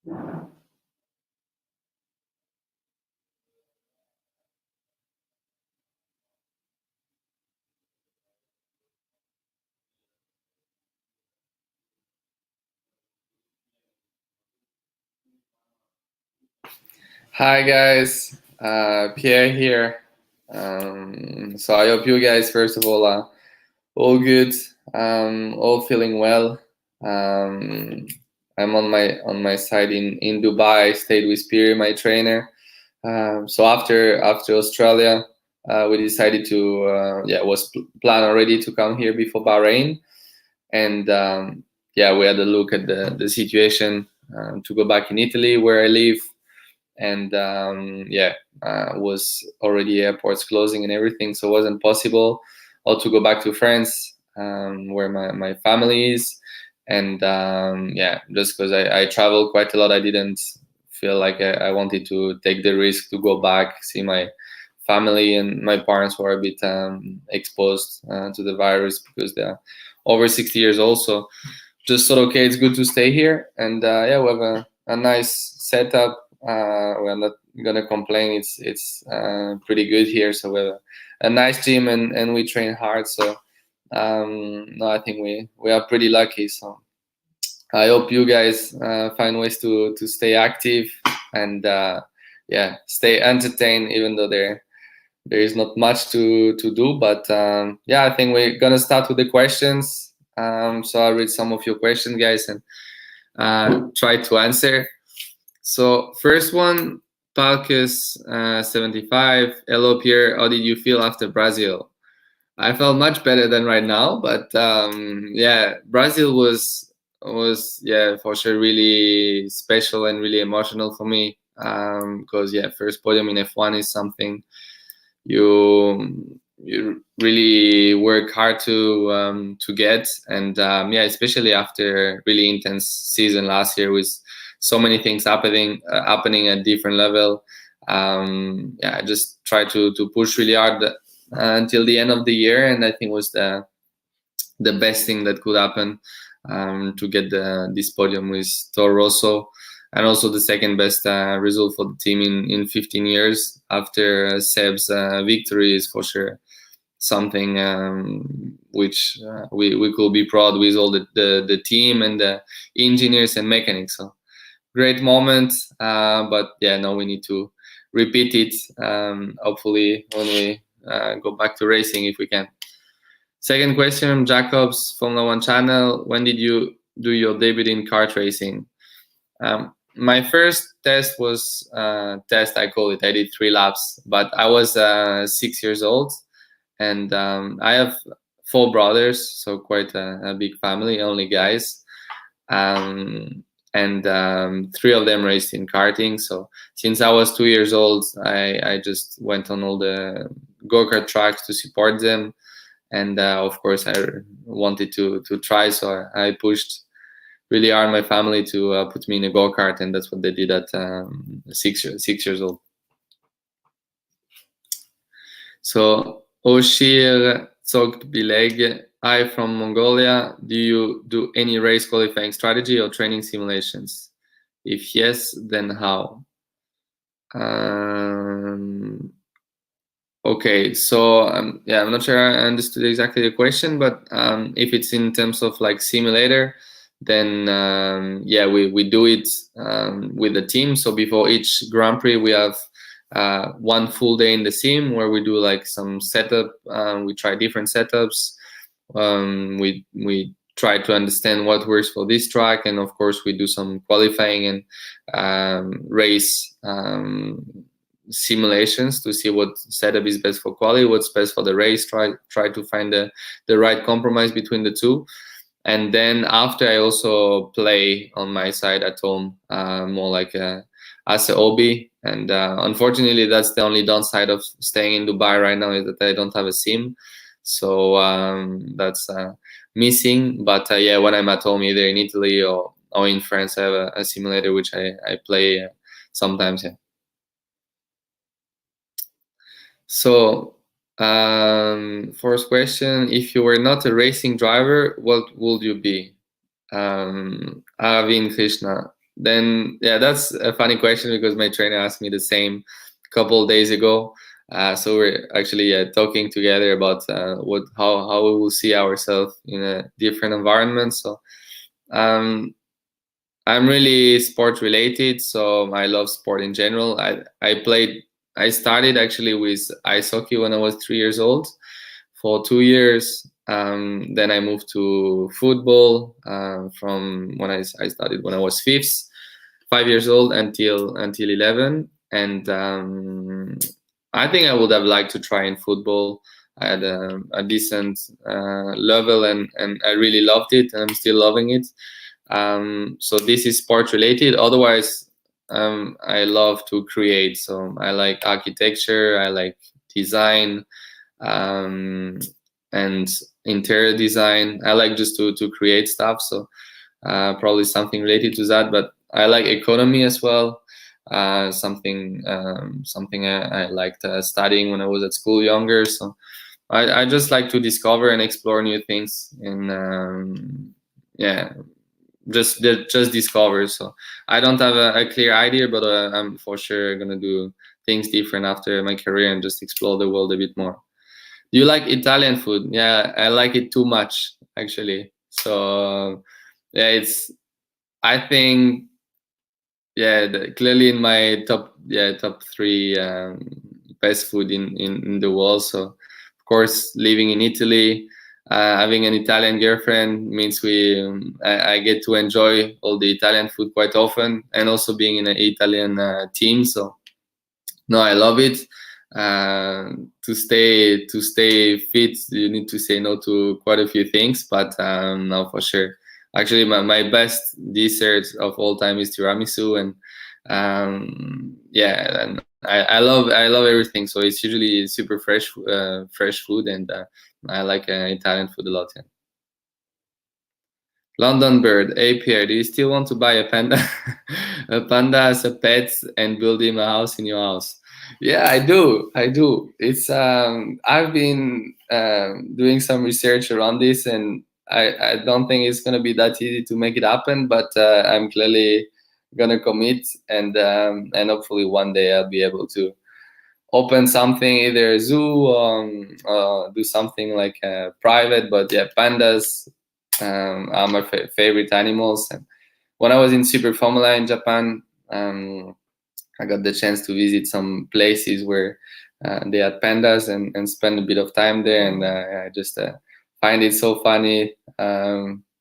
Hi guys, Pierre here. So I hope you guys, first of all, are all good, all feeling well. Um, I'm on my side in Dubai. I stayed with Pierre, my trainer. So after Australia, we decided to was planned already to come here before Bahrain, and we had a look at the situation to go back in Italy where I live, and was already airports closing and everything, so it wasn't possible. Or to go back to France, where my family is, and just because I travel quite a lot, I didn't feel like I wanted to take the risk to go back, see my family, and my parents were a bit exposed to the virus because they're over 60 years old. So just thought, okay, it's good to stay here, and we have a nice setup. We're not gonna complain. It's pretty good here. So we have a nice gym, and we train hard. So no, I think we are pretty lucky. So I hope you guys find ways to stay active and stay entertained, even though there is not much to do. But I think we're gonna start with the questions. So I'll read some of your questions, guys, and try to answer. So first one, Palcus 75. Hello, Pierre. How did you feel after Brazil? I felt much better than right now, but Brazil was for sure really special and really emotional for me, because first podium in F1 is something you really work hard to get, and especially after really intense season last year with so many things happening at different level. I just try to push really hard until the end of the year, and I think was the best thing that could happen, to get this podium with Toro Rosso, and also the second best result for the team in 15 years after Seb's victory is for sure something which we could be proud with all the team and the engineers and mechanics. So great moment, but now we need to repeat it, hopefully when we go back to racing if we can. Second question, Jacobs, Formula One channel. When did you do your debut in kart racing? My first test was I call it. I did 3 laps, but I was 6 years old, and I have 4 brothers, so quite a big family, only guys. And 3 of them raced in karting. So since I was 2 years old, I just went on all the go-kart tracks to support them. And of course, I wanted to try, so I pushed really hard my family to put me in a go-kart, and that's what they did at 6 years old. So Oshir Bileg, I from Mongolia. Do you do any race qualifying strategy or training simulations? If yes, then how? Okay, so I'm not sure I understood exactly the question, but if it's in terms of like simulator, then we do it with the team. So before each Grand Prix, we have one full day in the sim where we do like some setup. We try different setups. We try to understand what works for this track, and of course we do some qualifying and race simulations to see what setup is best for quali, what's best for the race. Try to find the right compromise between the two. And then after, I also play on my side at home, more like as a hobby. And unfortunately, that's the only downside of staying in Dubai right now, is that I don't have a sim. So that's missing. But when I'm at home, either in Italy or in France, I have a simulator which I play sometimes. Yeah. So, first question: if you were not a racing driver, what would you be? Arvind Krishna. then yeah, that's a funny question because my trainer asked me the same a couple of days ago. So we're actually talking together about how we will see ourselves in a different environment. So um, I'm really sport related, so I love sport in general. I started actually with ice hockey when I was 3 years old for 2 years. Then I moved to football from when I started when I was 5 years old until 11. And I think I would have liked to try in football. I had a decent level, and I really loved it, and I'm still loving it. So this is sport related. Otherwise, I love to create. So I like architecture, I like design, and interior design. I like just to create stuff. So probably something related to that. But I like economy as well. Something I liked studying when I was at school younger. So I just like to discover and explore new things. And yeah, just discover. So I don't have a clear idea, but I'm for sure gonna do things different after my career and just explore the world a bit more. Do you like Italian food? Yeah, I like it too much actually. So yeah, it's, I think, yeah, clearly in my top three best food in the world. So of course, living in Italy, having an Italian girlfriend means I get to enjoy all the Italian food quite often, and also being in an Italian team. So no, I love it. To stay fit, you need to say no to quite a few things, but no, for sure. Actually, my best dessert of all time is tiramisu, and yeah, and I love everything. So it's usually super fresh food, and I like Italian food a lot. Yeah. London bird. Hey Pierre, do you still want to buy a panda? A panda as a pet and build him a house in your house? Yeah, I do. I do. It's I've been doing some research around this, and I don't think it's gonna be that easy to make it happen. But I'm clearly gonna commit, and hopefully one day I'll be able to open something, either a zoo, do something like private. But yeah, pandas are my favorite animals. And when I was in Super Formula in Japan, I got the chance to visit some places where they had pandas, and spend a bit of time there. And I just find it so funny,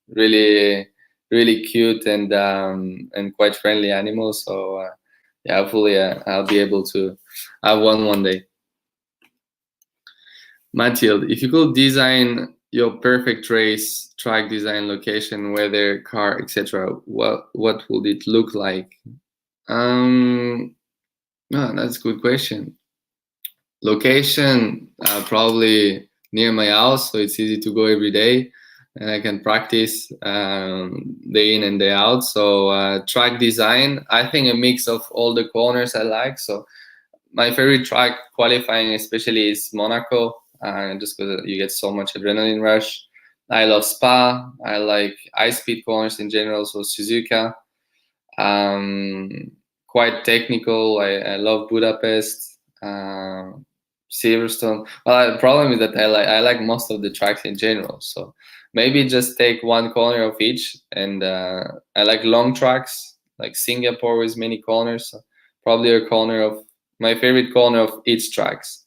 really, really cute, and quite friendly animals. So yeah, hopefully I'll be able to have one day. Mathilde, if you could design your perfect race, track design, location, weather, car, etc., what would it look like? That's a good question. Location, probably near my house, so it's easy to go every day, and I can practice day in and day out. So track design, I think a mix of all the corners I like. So my favorite track qualifying especially is Monaco, just because you get so much adrenaline rush. I love Spa. I like high-speed corners in general, so Suzuka. Quite technical. I love Budapest, Silverstone. Well, the problem is that I like most of the tracks in general. So maybe just take one corner of each. And I like long tracks, like Singapore with many corners. So probably a corner of my favorite corner of each tracks.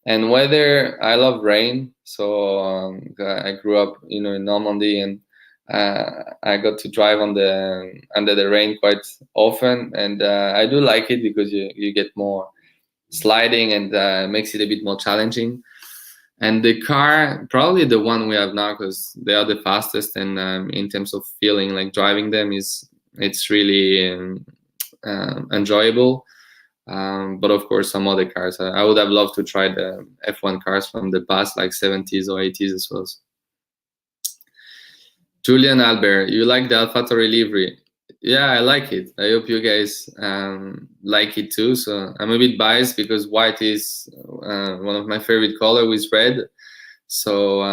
And weather, I love rain. So I grew up, in Normandy, and I got to drive under the rain quite often, and I do like it because you get more sliding, and makes it a bit more challenging. And the car, probably the one we have now, because they are the fastest, and in terms of feeling like driving them, it's really enjoyable. But of course, some other cars. I would have loved to try the F1 cars from the past, like 70s or 80s as well. Julian Albert, you like the AlphaTauri livery? Yeah, I like it. I hope you guys like it too. So I'm a bit biased because white is one of my favorite color with red. So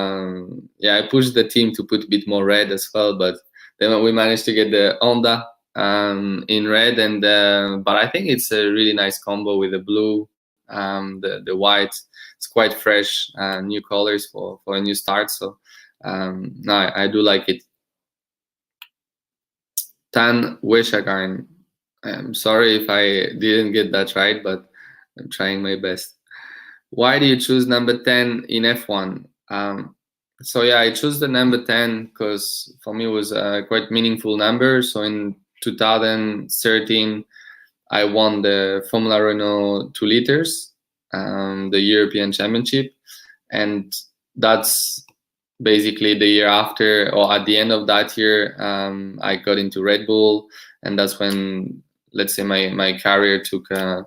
yeah, I pushed the team to put a bit more red as well. But then we managed to get the Honda in red, and but I think it's a really nice combo with the blue, the white. It's quite fresh, new colors for a new start. So no, I do like it. Tan Weshagarn. I'm sorry if I didn't get that right, but I'm trying my best. Why do you choose number 10 in F1? So yeah, I chose the number 10 because for me it was a quite meaningful number. So in 2013, I won the Formula Renault 2 liters, the European Championship, and that's basically the year after, or at the end of that year, I got into Red Bull, and that's when, let's say, my career took a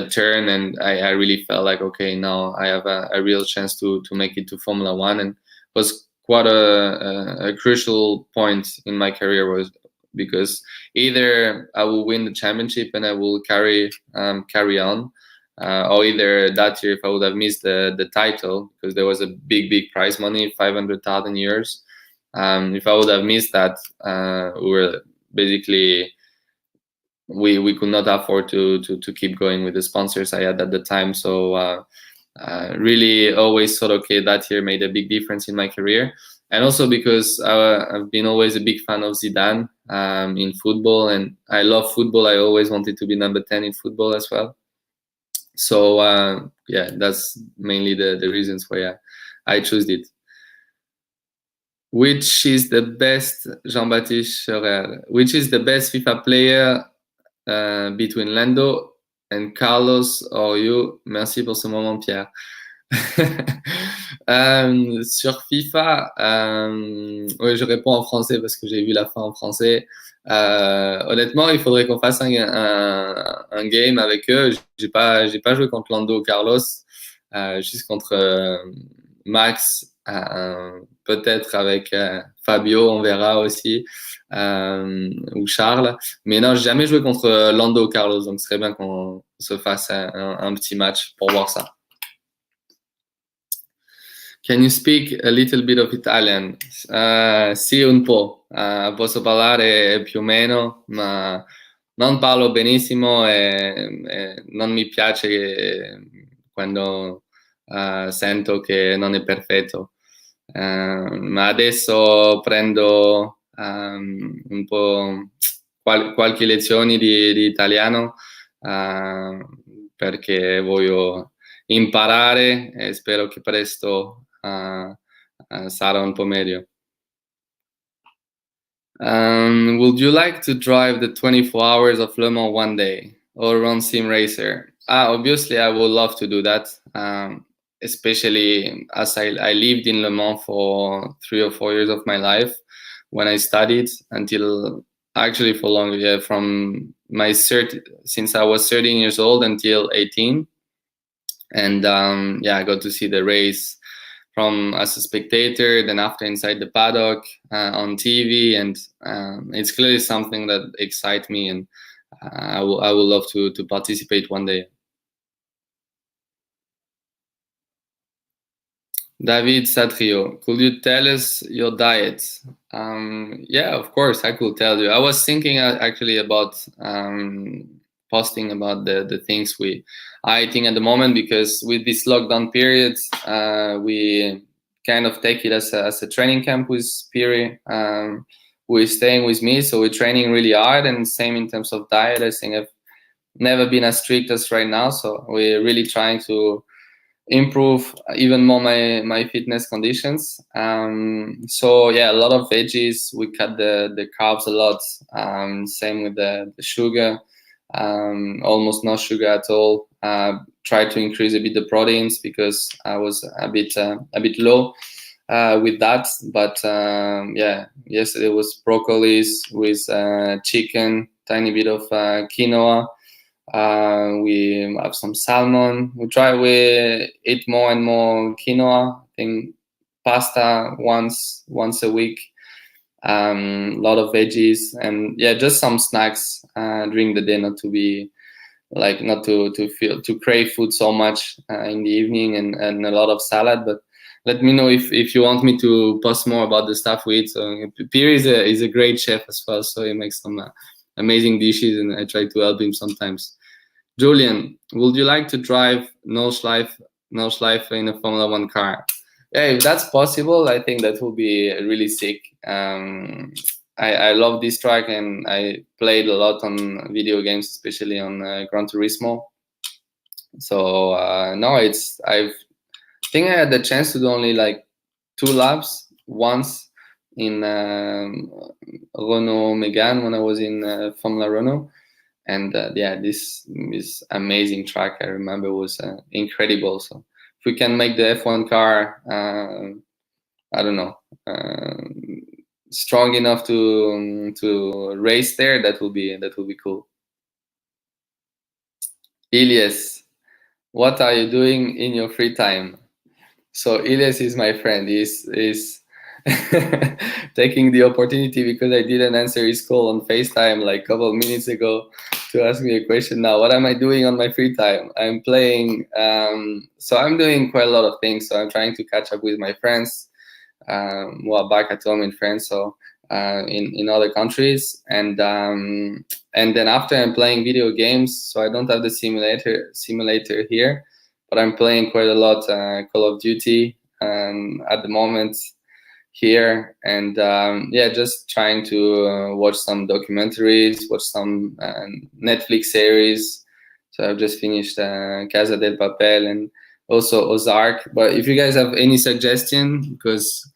turn, and I really felt like, okay, now I have a real chance to make it to Formula One, and was quite a crucial point in my career, was because either I will win the championship and I will carry on, or either that year if I would have missed the title, because there was a big prize money, 500,000 euros. If I would have missed that, we were basically, we could not afford to keep going with the sponsors I had at the time. So really always thought, okay, that year made a big difference in my career. And also because I've been always a big fan of Zidane in football, and I love football. I always wanted to be number 10 in football as well. So yeah, that's mainly the reasons why I chose it. Which is the best, Jean-Baptiste Schorel, which is the best FIFA player between Lando and Carlos or you? Merci pour ce moment, Pierre. Sur FIFA, oui, je réponds en français parce que j'ai vu la fin en français. Honnêtement, il faudrait qu'on fasse un game avec eux. J'ai pas joué contre Lando ou Carlos, juste contre Max, peut-être avec Fabio, on verra aussi, ou Charles. Mais non, j'ai jamais joué contre Lando ou Carlos, donc ce serait bien qu'on se fasse un petit match pour voir ça. Can you speak a little bit of Italian? Sì, un po'. Posso parlare più o meno, ma non parlo benissimo e non mi piace quando sento che non è perfetto. Ma adesso prendo un po' qualche lezione di italiano perché voglio imparare e spero che presto sarà un po' meglio. Would you like to drive the 24 hours of Le Mans one day or run sim racer? Obviously, I would love to do that, especially as I lived in Le Mans for 3 or 4 years of my life when I studied, until actually for longer, yeah, from since I was 13 years old until 18. And yeah, I got to see the race from as a spectator, then after inside the paddock, on TV, and it's clearly something that excites me, and I would love to participate one day. David Satrio, could you tell us your diet? Yeah, of course, I could tell you. I was thinking actually about posting about the things we are eating at the moment, because with this lockdown period, we kind of take it as a training camp with Pierre, who is staying with me. So we're training really hard, and same in terms of diet. I think I've never been as strict as right now. So we're really trying to improve even more my fitness conditions. So yeah, a lot of veggies. We cut the carbs a lot. Same with the sugar. Almost no sugar at all. Try to increase a bit the proteins because I was a bit low with that. But yeah, yesterday was broccoli with chicken, tiny bit of quinoa. We have some salmon. We eat more and more quinoa. I think pasta once a week. A lot of veggies, and yeah, just some snacks during the day, not to crave food so much in the evening, and a lot of salad. But let me know if you want me to post more about the stuff we eat. So Pierre is a great chef as well, so he makes some amazing dishes, and I try to help him sometimes. Julian, would you like to drive no schleife in a Formula One car? Yeah, if that's possible, I think that will be really sick. I love this track, and I played a lot on video games, especially on Gran Turismo. So no, I think I had the chance to do only like 2 laps once in Renault Megane when I was in Formula Renault. And yeah, this is amazing track. I remember it was incredible. So if we can make the F1 car, I don't know, strong enough to race there, that will be cool. Elias, what are you doing in your free time? So Elias is my friend. He's taking the opportunity because I didn't answer his call on FaceTime like a couple of minutes ago to ask me a question. Now, what am I doing on my free time? I'm playing. So I'm doing quite a lot of things. So I'm trying to catch up with my friends who are back at home in France. So in other countries, and then after I'm playing video games. So I don't have the simulator here, but I'm playing quite a lot Call of Duty at the moment here, and yeah, just trying to watch some documentaries, watch some Netflix series. So I've just finished Casa del Papel and also Ozark. But if you guys have any suggestion, because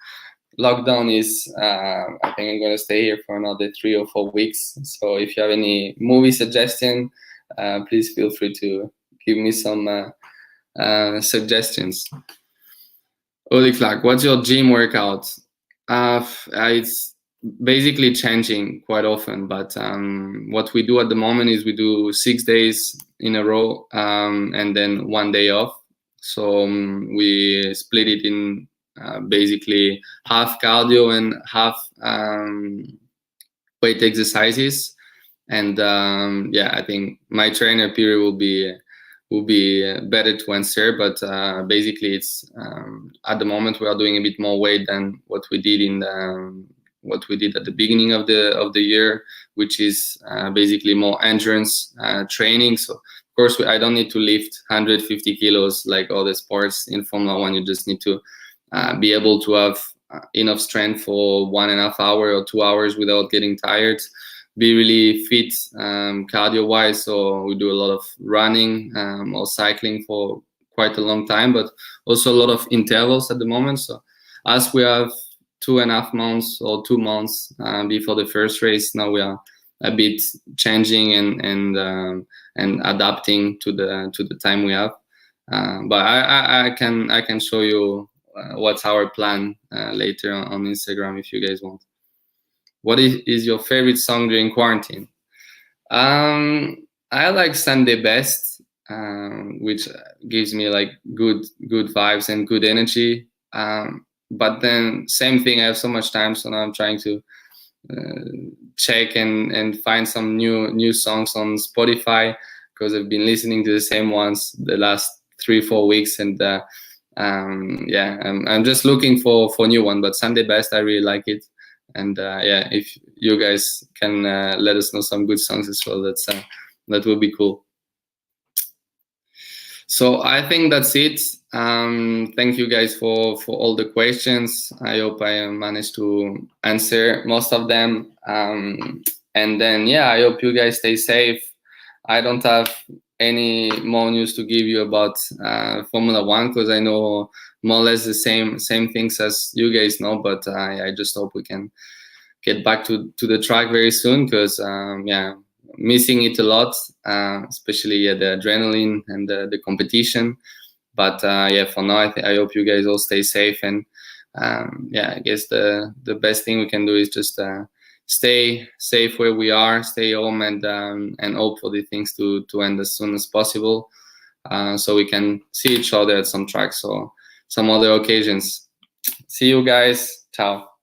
lockdown is, I think I'm gonna stay here for another 3 or 4 weeks. So if you have any movie suggestion, please feel free to give me some suggestions. Holy Clark, what's your gym workout? It's basically changing quite often, but what we do at the moment is we do 6 days in a row and then 1 day off. So we split it in basically half cardio and half weight exercises. And yeah, I think my trainer Pierre will be better to answer, but basically it's at the moment we are doing a bit more weight than what we did at the beginning of the year, which is basically more endurance training. So of course I don't need to lift 150 kilos like all the sports in Formula One. You just need to be able to have enough strength for 1.5 hours or 2 hours without getting tired. Be really fit cardio wise, so we do a lot of running or cycling for quite a long time, but also a lot of intervals at the moment. So as we have 2.5 months or 2 months before the first race, now we are a bit changing and adapting to the time we have. But I can show you what's our plan later on Instagram if you guys want. What is your favorite song during quarantine? I like Sunday Best, which gives me like good vibes and good energy. But then same thing, I have so much time, so now I'm trying to check and find some new songs on Spotify, because I've been listening to the same ones the last 3-4 weeks, and yeah, I'm just looking for new one. But Sunday Best, I really like it. And yeah, if you guys can let us know some good songs as well, that would be cool. So I think that's it. Thank you guys for all the questions. I hope I managed to answer most of them. And then yeah, I hope you guys stay safe. I don't have any more news to give you about Formula One, because I know more or less the same things as you guys know, but I just hope we can get back to the track very soon, because yeah, missing it a lot, especially the adrenaline and the competition. But yeah, for now I hope you guys all stay safe, and yeah, I guess the best thing we can do is just stay safe where we are, stay home, and hope for the things to end as soon as possible, so we can see each other at some tracks or some other occasions. See you guys. Ciao.